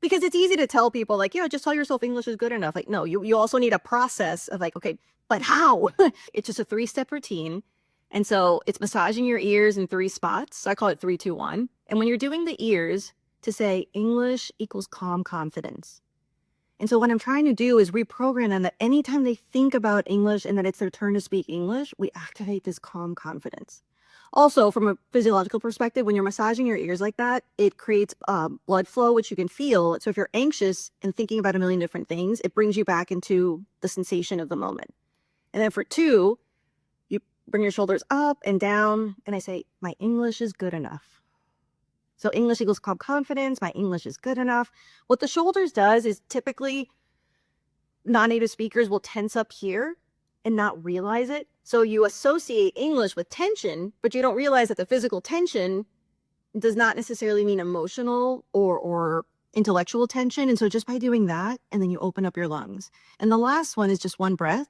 Because it's easy to tell people like, yeah, just tell yourself English is good enough. Like, no, you also need a process of like, okay, but how? It's just a 3-step routine. And so it's massaging your ears in 3 spots. So I call it 3, 2, 1. And when you're doing the ears, to say English equals calm confidence. And so what I'm trying to do is reprogram them that anytime they think about English and that it's their turn to speak English, we activate this calm confidence. Also, from a physiological perspective, when you're massaging your ears like that, it creates blood flow, which you can feel. So if you're anxious and thinking about a million different things, it brings you back into the sensation of the moment. And then for 2, you bring your shoulders up and down, and I say, my English is good enough. So English equals calm confidence. My English is good enough. What the shoulders does is typically non-native speakers will tense up here and not realize it. So you associate English with tension, but you don't realize that the physical tension does not necessarily mean emotional or intellectual tension. And so just by doing that, and then you open up your lungs. And the last one is just 1 breath.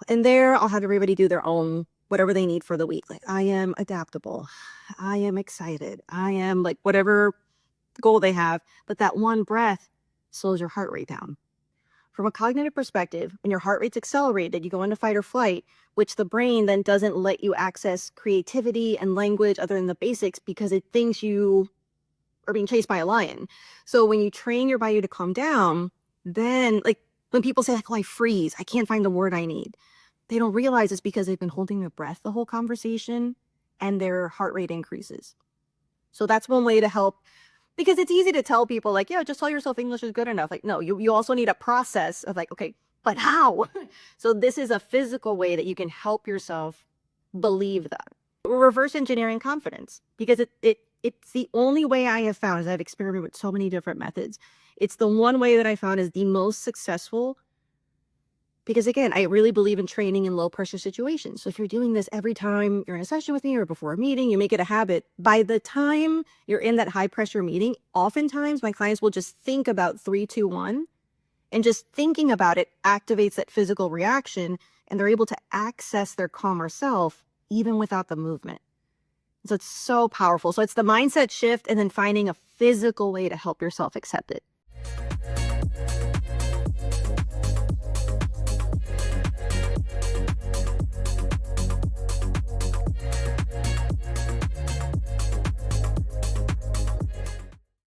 And there I'll have everybody do their own, whatever they need for the week. Like, I am adaptable. I am excited. I am like whatever goal they have. But that 1 breath slows your heart rate down. From a cognitive perspective, when your heart rate's accelerated, you go into fight or flight, which the brain then doesn't let you access creativity and language other than the basics because it thinks you are being chased by a lion. So when you train your body to calm down, then like when people say like, oh, I freeze, I can't find the word I need, they don't realize it's because they've been holding their breath the whole conversation and their heart rate increases. So that's one way to help. Because it's easy to tell people like, yeah, just tell yourself English is good enough. Like, no, you also need a process of like, okay, but how? So this is a physical way that you can help yourself believe that. Reverse engineering confidence, because it's the only way I have found, as I've experimented with so many different methods. It's the one way that I found is the most successful. Because again, I really believe in training in low pressure situations. So if you're doing this every time you're in a session with me or before a meeting, you make it a habit. By the time you're in that high pressure meeting, oftentimes my clients will just think about 3, 2, 1, and just thinking about it activates that physical reaction, and they're able to access their calmer self even without the movement. So it's so powerful. So it's the mindset shift and then finding a physical way to help yourself accept it.